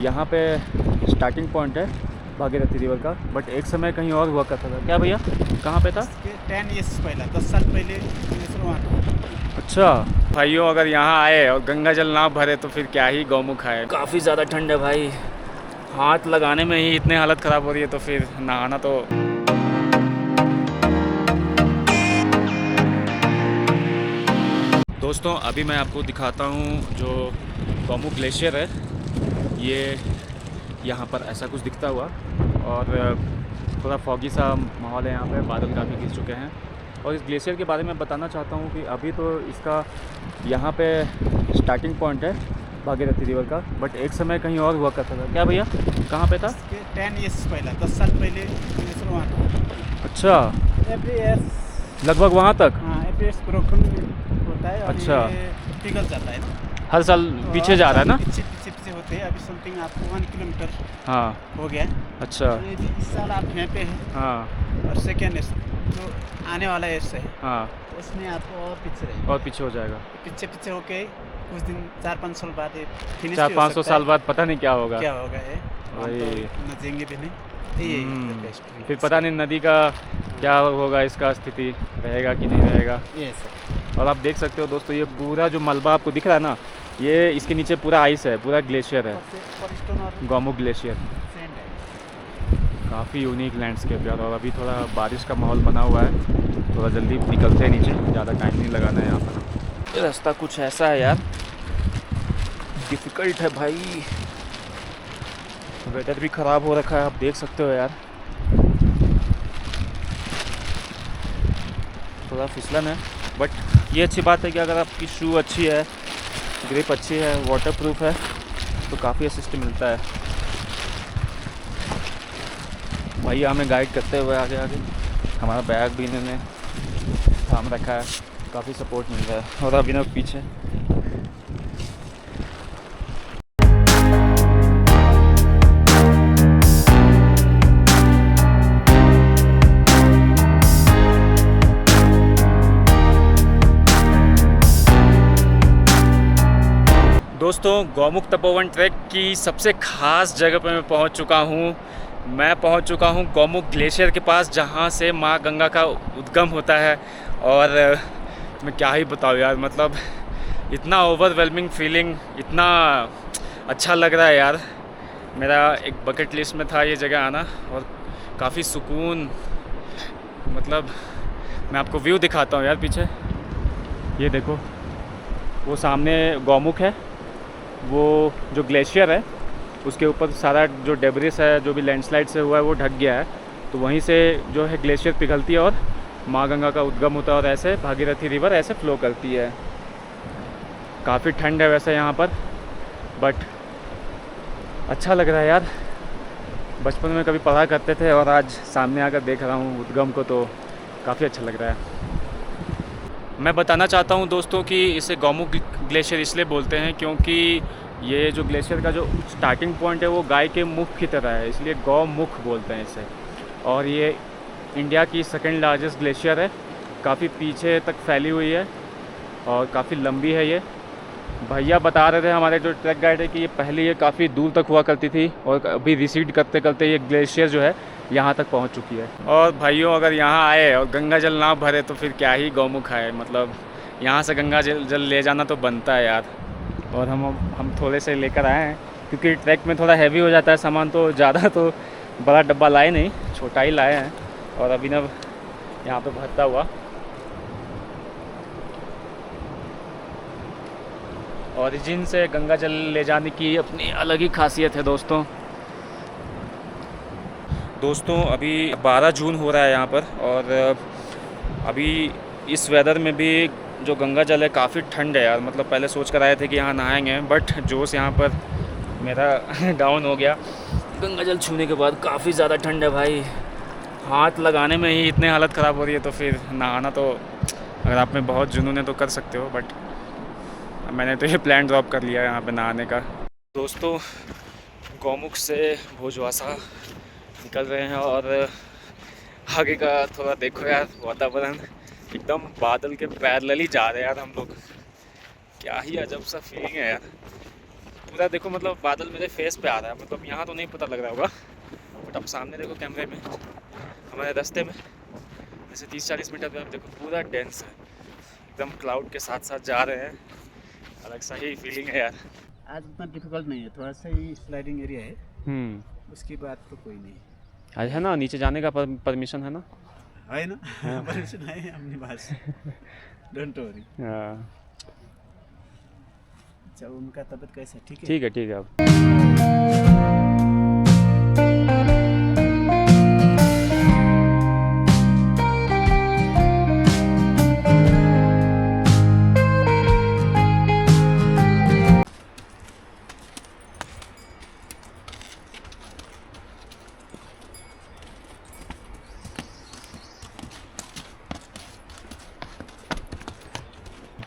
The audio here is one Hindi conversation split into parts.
यहाँ पे स्टार्टिंग पॉइंट है भागीरथी रिवर का, बट एक समय कहीं और हुआ करता था। क्या भैया, कहाँ पे था? 10 ईयर्स पहले, 10 साल पहले वहाँ था। अच्छा भाइयों, अगर यहाँ आए और गंगा जल ना भरे तो फिर क्या ही गौमुख आए। काफ़ी ज़्यादा ठंड है भाई, हाथ लगाने में ही इतने हालत ख़राब हो रही है तो फिर नहाना तो। दोस्तों अभी मैं आपको दिखाता हूँ जो गौमुख ग्लेशियर है, ये यहाँ पर ऐसा कुछ दिखता हुआ, और थोड़ा फॉगी सा माहौल है यहाँ पे, बादल काफ़ी घिर चुके हैं। और इस ग्लेशियर के बारे में बताना चाहता हूँ कि अभी तो इसका यहाँ पे स्टार्टिंग पॉइंट है भागीरथी रिवर का, बट एक समय कहीं और हुआ करता था। क्या भैया, कहाँ पे था? 10 ईयर्स पहले, 10 साल पहले वहाँ था। अच्छा, एवरी ईयर लगभग वहाँ तक? हाँ, एवरी ईयर ब्रोकन होता है और अच्छा, ये पिघल जाता है ना, हर साल तो पीछे जा रहा है ना? पीछे होते हैं। अभी समथिंग आपको 1 किलोमीटर हाँ। हो गया। अच्छा। ये इस साल आप यहाँ पे हैं हाँ और सेकेंड जो आने वाला है इससे, हाँ, उसमें आपको और पीछे रहेगा, और पीछे हो जाएगा। पीछे होके कुछ दिन 4-5 साल बाद ये फिनिश 400-500 साल बाद पता नहीं क्या होगा। क्या होगा ये, हम वही। तो नचेंगे भी नहीं। ये फिर पता नहीं नदी का क्या होगा, इसका स्थिति रहेगा कि नहीं रहेगा। ये सर, और आप देख सकते हो दोस्तों, ये पूरा जो मलबा आपको दिख रहा है ना, ये इसके नीचे पूरा आइस है, पूरा ग्लेशियर है, स्टोन और गौमुख ग्लेशियर। सैंड है। काफ़ी यूनिक लैंडस्केप यार। और अभी थोड़ा बारिश का माहौल बना हुआ है, थोड़ा जल्दी निकलते हैं नीचे, ज़्यादा टाइम नहीं लगाना है यहाँ पर। रास्ता कुछ ऐसा है यार, डिफ़िकल्ट है भाई, वेदर भी ख़राब हो रखा है, आप देख सकते हो यार। थोड़ा फिसलन है, बट ये अच्छी बात है कि अगर आपकी शू अच्छी है, ग्रिप अच्छी है, वाटरप्रूफ है, तो काफ़ी असिस्ट मिलता है। भैया हमें गाइड करते हुए आगे आगे, हमारा बैग भी इन्होंने थाम रखा है, काफ़ी सपोर्ट मिल रहा है। और अभिनव पीछे। दोस्तों गौमुख तपोवन ट्रैक की सबसे ख़ास जगह पर मैं पहुंच चुका हूं। मैं पहुंच चुका हूं गौमुख ग्लेशियर के पास, जहां से मां गंगा का उद्गम होता है। और मैं क्या ही बताऊं यार, मतलब इतना ओवरवेलमिंग फीलिंग, इतना अच्छा लग रहा है यार। मेरा एक बकेट लिस्ट में था ये जगह आना, और काफ़ी सुकून, मतलब मैं आपको व्यू दिखाता हूँ यार पीछे। ये देखो, वो सामने गौमुख है, वो जो ग्लेशियर है उसके ऊपर सारा जो डेब्रिस है, जो भी लैंडस्लाइड से हुआ है, वो ढक गया है। तो वहीं से जो है ग्लेशियर पिघलती है और माँ गंगा का उद्गम होता है, और ऐसे भागीरथी रिवर ऐसे फ्लो करती है। काफ़ी ठंड है वैसे यहाँ पर, बट अच्छा लग रहा है यार। बचपन में कभी पढ़ा करते थे और आज सामने आकर देख रहा हूँ उद्गम को, तो काफ़ी अच्छा लग रहा है। मैं बताना चाहता हूँ दोस्तों कि इसे गौमुख ग्लेशियर इसलिए बोलते हैं क्योंकि ये जो ग्लेशियर का जो स्टार्टिंग पॉइंट है वो गाय के मुख की तरह है, इसलिए गौमुख बोलते हैं इसे। और ये इंडिया की सेकंड लार्जेस्ट ग्लेशियर है, काफ़ी पीछे तक फैली हुई है और काफ़ी लंबी है ये। भैया बता रहे थे हमारे जो ट्रैक गाइड है कि ये पहले ये काफ़ी दूर तक हुआ करती थी, और अभी रिसीड करते करते ये ग्लेशियर जो है यहाँ तक पहुँच चुकी है। और भाइयों अगर यहाँ आए और गंगा जल ना भरे तो फिर क्या ही गौमुख आए, मतलब यहाँ से गंगा जल ले जाना तो बनता है यार। और हम थोड़े से लेकर आए हैं क्योंकि ट्रैक में थोड़ा हैवी हो जाता है सामान, तो ज़्यादा तो बड़ा डब्बा लाए नहीं, छोटा ही लाए हैं। और अभिनव यहाँ पे भरता हुआ। ओरिजिन से गंगा जल ले जाने की अपनी अलग ही खासियत है दोस्तों। अभी 12 जून हो रहा है यहाँ पर, और अभी इस वेदर में भी जो गंगा जल है काफ़ी ठंड है यार। मतलब पहले सोच कर आए थे कि यहाँ नहाएंगे, बट जोश यहाँ पर मेरा डाउन हो गया गंगा जल छूने के बाद। काफ़ी ज़्यादा ठंड है भाई, हाथ लगाने में ही इतने हालत ख़राब हो रही है, तो फिर नहाना तो अगर आप में बहुत जुनून है तो कर सकते हो, बट मैंने तो ये प्लान ड्रॉप कर लिया है यहाँ पे नहाने का। दोस्तों गौमुख से भोजवासा निकल रहे हैं, और आगे का थोड़ा देखो यार, वातावरण एकदम बादल के पैरेलल ही जा रहे हैं यार हम लोग। क्या ही अजब सा फीलिंग है यार। पूरा देखो मतलब बादल मेरे फेस पे आ रहा है, मतलब यहाँ तो नहीं पता लग रहा होगा, बट अब सामने देखो कैमरे में हमारे रास्ते में जैसे 30-40 मीटर में देखो पूरा डेंस है, एकदम क्लाउड के साथ साथ जा रहे हैं। अलग सा ही फीलिंग है यार। आज उतना डिफिकल्ट नहीं है, थोड़ा सा ही स्लाइडिंग एरिया है, उसके बाद तो कोई नहीं आज है ना, नीचे जाने का परमिशन है ना? है ना। परमिशन है अपने पास, डोंट वरी। हाँ अच्छा, उनका तबीयत कैसा है? ठीक है, ठीक है, ठीक है। अब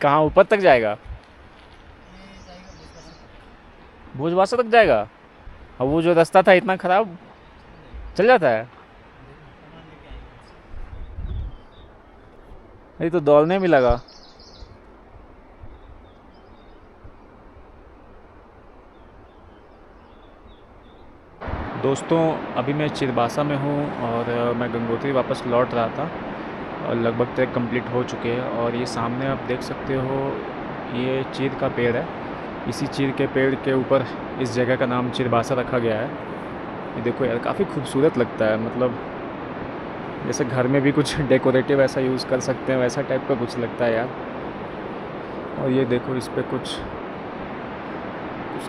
कहाँ ऊपर तक जाएगा? भोजवासा तक जाएगा? अब वो जो रास्ता था इतना खराब चल जाता है? ये तो दौड़ने भी लगा। दोस्तों अभी मैं चिरबासा में हूँ और मैं गंगोत्री वापस लौट रहा था और लगभग ट्रैक कंप्लीट हो चुके हैं। और ये सामने आप देख सकते हो, ये चीर का पेड़ है। इसी चीर के पेड़ के ऊपर इस जगह का नाम चिरबासा रखा गया है। ये देखो यार, काफ़ी खूबसूरत लगता है, मतलब जैसे घर में भी कुछ डेकोरेटिव ऐसा यूज़ कर सकते हैं वैसा टाइप का कुछ लगता है यार। और ये देखो, इस पर कुछ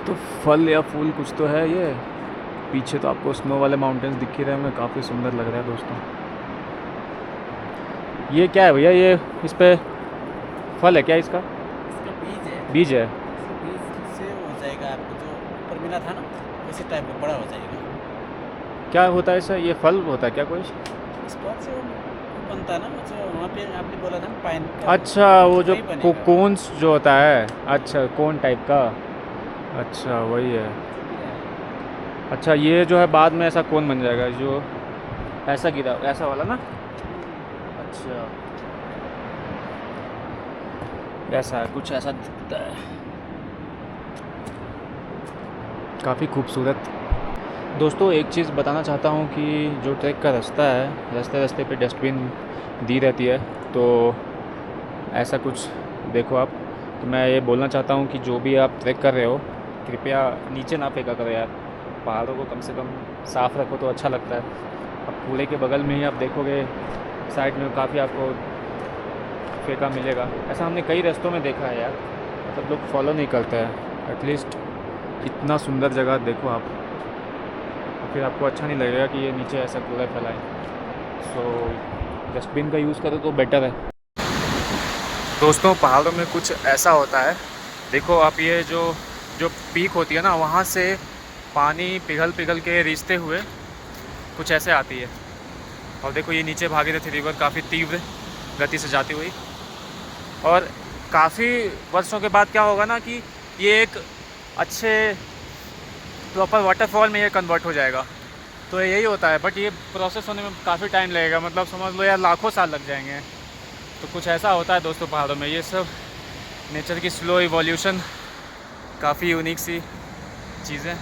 तो फल या फूल कुछ तो है। ये पीछे तो आपको स्नो वाले माउंटेन्स दिख ही रहे होंगे, काफ़ी सुंदर लग रहा है दोस्तों। ये क्या है भैया? ये इस पे फल है क्या इसका? इसका बीज है। बीज है? इसका बीज से हो जाएगा, आपको जो ऊपर मिला था ना वैसे टाइप का बड़ा हो जाएगा। क्या होता है सर? ये फल होता है क्या कोई? स्पॉट से वो बनता है ना, जो वहाँ पे आपने बोला था ना पाइन का। अच्छा, वो जो वही बनेगा। कोन्स जो होता है, अच्छा कोन टाइप का, अच्छा वही है। अच्छा, ये जो है बाद में ऐसा कोन बन जाएगा जो ऐसा गिरा, ऐसा वाला ना? अच्छा, ऐसा है कुछ, ऐसा दिखता है। काफ़ी खूबसूरत। दोस्तों एक चीज़ बताना चाहता हूँ कि जो ट्रैक का रास्ता है, रास्ते रास्ते पे डस्टबिन दी रहती है, तो ऐसा कुछ देखो आप। तो मैं ये बोलना चाहता हूँ कि जो भी आप ट्रैक कर रहे हो, कृपया नीचे ना फेंका करो यार। पहाड़ों को कम से कम साफ़ रखो तो अच्छा लगता है। अब कूड़े के बगल में ही आप देखोगे साइड में काफ़ी आपको फेंका मिलेगा। ऐसा हमने कई रास्तों में देखा है यार, सब लोग फॉलो नहीं करते हैं। एटलीस्ट इतना सुंदर जगह देखो आप, फिर आपको अच्छा नहीं लगेगा कि ये नीचे ऐसा कूड़ा फैलाए। सो डस्टबिन का यूज़ करो तो बेटर है। दोस्तों पहाड़ों में कुछ ऐसा होता है, देखो आप, ये जो पीक होती है ना, वहाँ से पानी पिघल के रिसते हुए कुछ ऐसे आती है। और देखो ये नीचे भागीरथी रिवर काफ़ी तीव्र गति से जाती हुई, और काफ़ी वर्षों के बाद क्या होगा ना कि ये एक अच्छे प्रॉपर वाटरफॉल में ये कन्वर्ट हो जाएगा। तो यही होता है, बट ये प्रोसेस होने में काफ़ी टाइम लगेगा, मतलब समझ लो यार लाखों साल लग जाएंगे। तो कुछ ऐसा होता है दोस्तों पहाड़ों में, ये सब नेचर की स्लो इवोल्यूशन, काफ़ी यूनिक सी चीज़ें।